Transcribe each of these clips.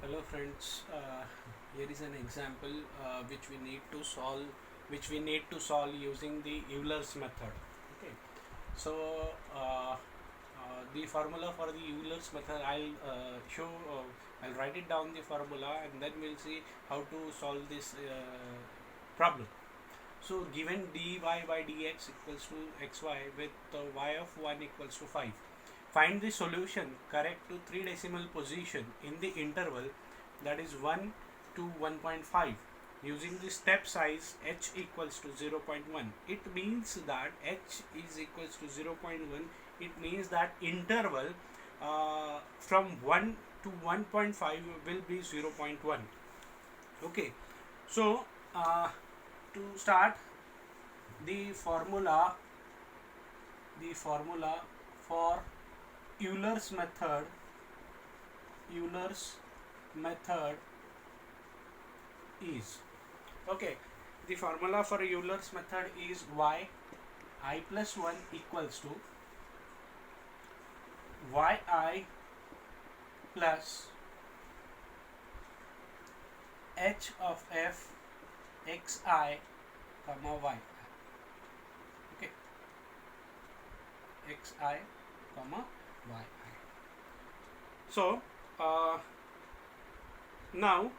Hello friends, here is an example which we need to solve using the Euler's method. Okay, so the formula for the Euler's method I'll write it down the formula and then we'll see how to solve this problem. So given dy by dx equals to xy with y of 1 equals to 5. Find the solution correct to 3 decimal position in the interval that is 1 to 1.5 using the step size h equals to 0.1. It means that h is equals to 0.1. It means that interval from 1 to 1.5 will be 0.1. Okay, so to start the formula for Euler's method is, okay, the formula for Euler's method is y I plus 1 equals to yi plus h of f xi comma y. Okay, xi comma yi. So now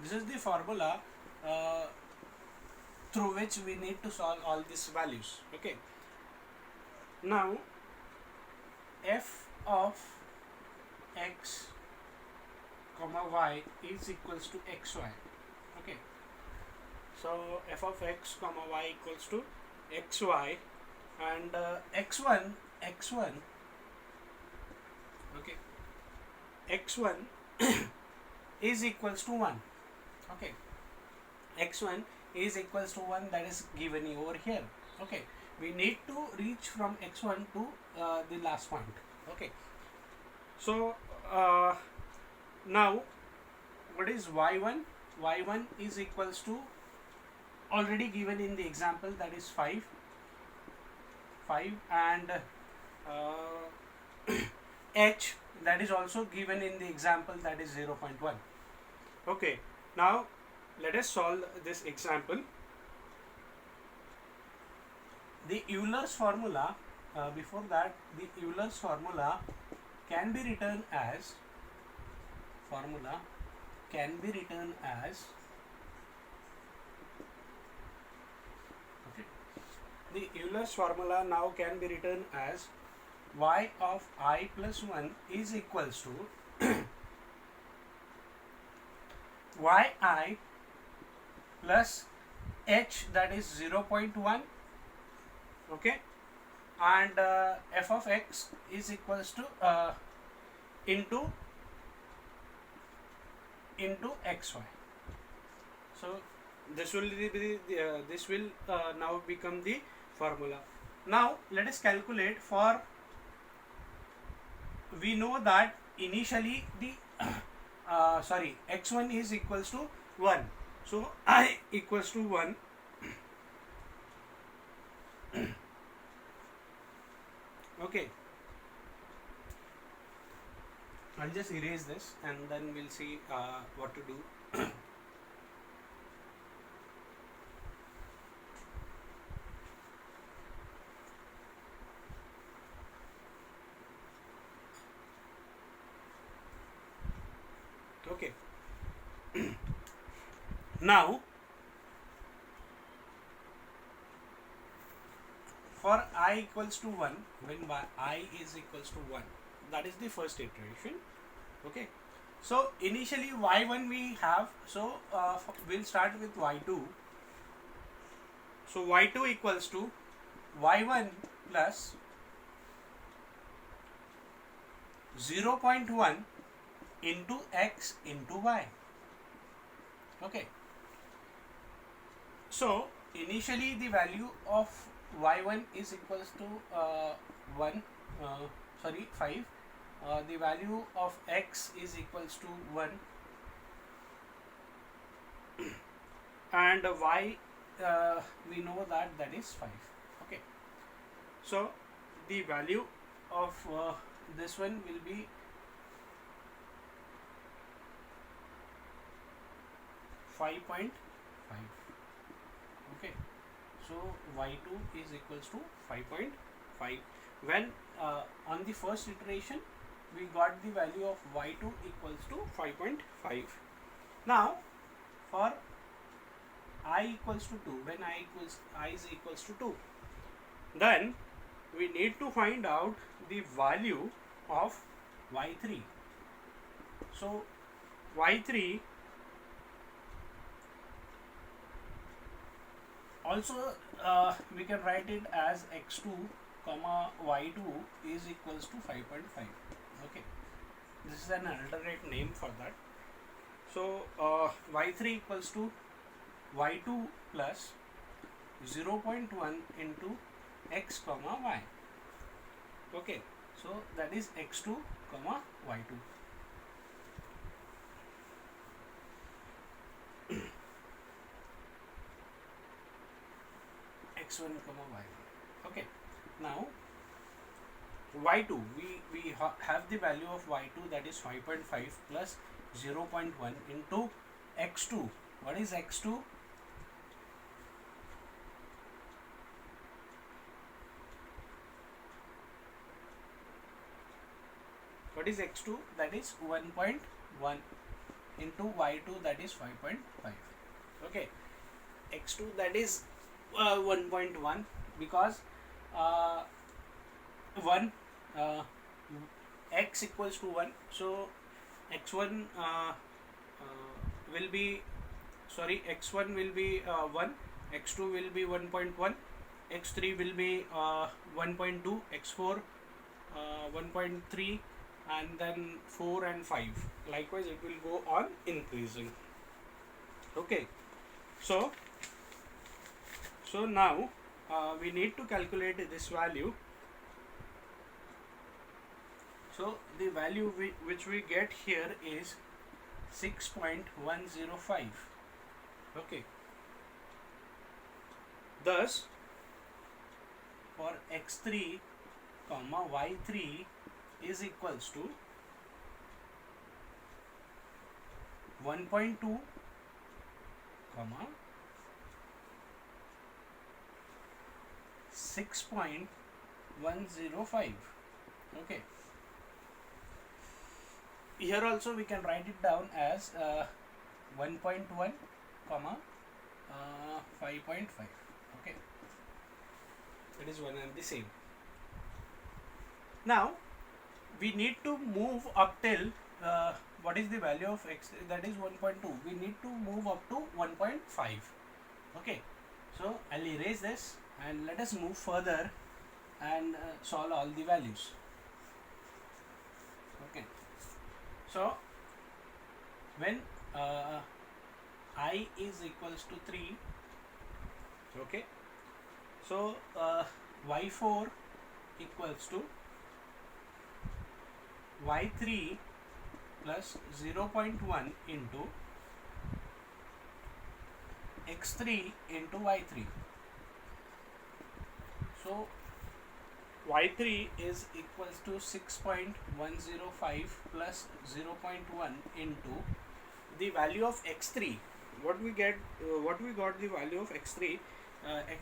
this is the formula uh, through which we need to solve all these values. Okay, now f of x comma y is equals to xy. Okay, so f of x comma y equals to xy and x1 okay, x1 is equals to 1. Okay, x1 is equals to 1, that is given over here. Okay, we need to reach from x1 to the last point. Okay, so now what is y1? Y1 is equals to, already given in the example, that is 5 and h, that is also given in the example, that is 0.1. Okay, now let us solve this example. The Euler's formula, before that, the Euler's formula can be written as okay, the Euler's formula now can be written as y of I plus 1 is equals to yi plus h, that is 0.1. Okay, and f of x is equals to into xy. So this will now become the formula. Now let us calculate for, we know that initially the x1 is equals to 1, so I equals to 1 okay, I'll just erase this and then we'll see what to do. Okay, now for I equals to 1, when I is equals to 1, that is the first iteration. Okay, so initially y1 we have, so we'll start with y2. So y2 equals to y1 plus 0.1 into x into y. Okay, so initially the value of y1 is equals to 5. The value of x is equals to 1 and y we know that is 5. Okay, so the value of this one will be 5.5. Okay, so y2 is equals to 5.5. When on the first iteration we got the value of y2 equals to 5.5. Now for I equals to 2, when I is equals to 2, then we need to find out the value of y3. So y3 also we can write it as x2 comma y2 is equals to 5.5. Okay, this is an alternate name for that. So y3 equals to y2 plus 0.1 into x comma y. Okay, so that is x2 comma y2. x1 comma y1. Okay, now y2, we have the value of y2, that is 5.5 plus 0.1 into x2. What is x2? What is x2? That is 1.1 into y2, that is 5.5. Okay, x2 that is 1.1 because 1 x equals to 1, so x1 will be, sorry, x1 will be 1, x2 will be 1.1, x3 will be 1.2, x4 1.3, and then 4 and 5. Likewise it will go on increasing. Okay, so now we need to calculate this value. So the value which we get here is 6.105. Okay, thus for x3 comma y3 is equals to 1.2 comma 6.105. Okay, here also we can write it down as 1.1 comma 5.5. Okay, it is one and the same. Now we need to move up till what is the value of x, that is 1.2. We need to move up to 1.5. Okay, so I'll erase this and let us move further and solve all the values. Okay, so when I is equals to 3, okay, so y4 equals to y3 plus 0.1 into x3 into y3. So y3 is equals to 6.105 plus 0.1 into the value of x3. What we get, what we got the value of x3.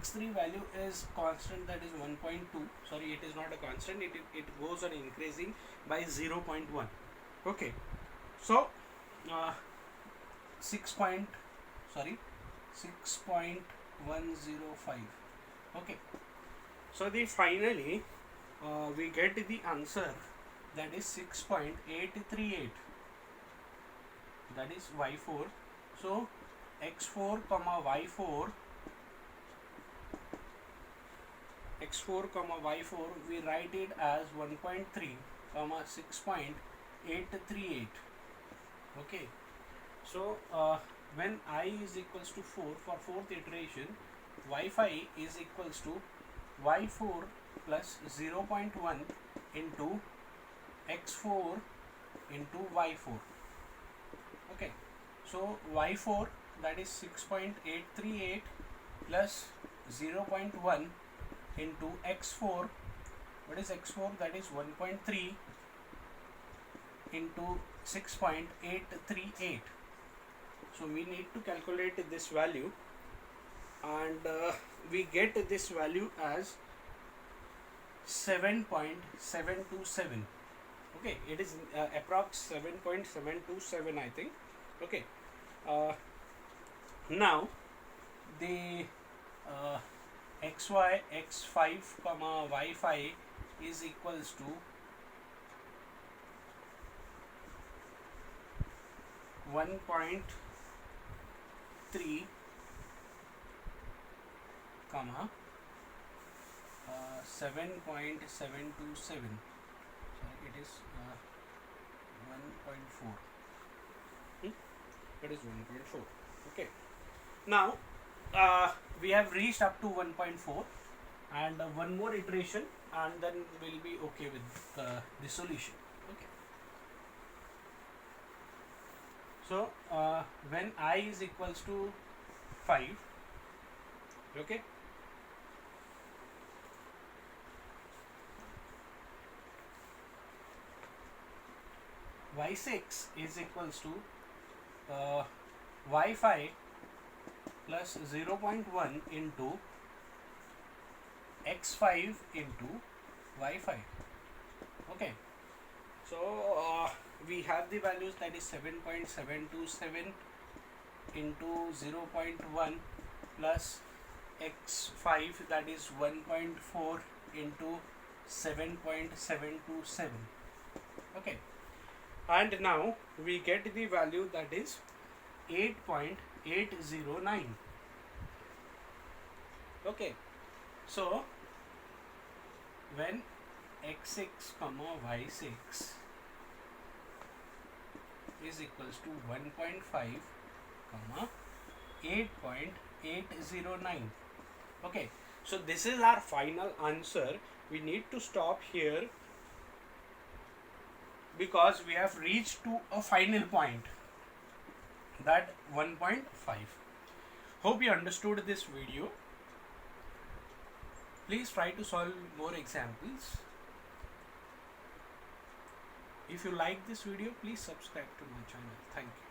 X3 value is constant, that is 1.2. Sorry, it is not a constant, it goes on increasing by 0.1. Okay, so 6.105. okay, so the finally we get the answer, that is 6.838, that is y4. So x4 comma y4 we write it as 1.3 comma 6.838. okay, so when I is equals to 4, for fourth iteration y5 is equals to y4 plus 0.1 into x4 into y4. okay, so y4, that is 6.838 plus 0.1 into x4. What is x4? That is 1.3 into 6.838. So we need to calculate this value, and we get this value as 7.727. Okay, it is approx 7.727, I think. Okay, now the xy x5 comma y5 is equals to 1.3 comma 7.727. Sorry, it is 1.4. It is 1.4. Okay, now we have reached up to 1.4, and one more iteration, and then we'll be okay with the solution. Okay, so when I is equals to 5, okay, y6 is equals to y5 plus 0.1 into x5 into y5. Okay, so we have the values, that is 7.727 into 0.1 plus x5, that is 1.4 into 7.727. okay, and now we get the value, that is 8.809. okay, so when x6 comma y6 is equals to 1.5 comma 8.809. okay, so this is our final answer. We need to stop here because we have reached to a final point, that 1.5. Hope you understood this video. Please try to solve more examples. If you like this video, please subscribe to my channel. Thank you.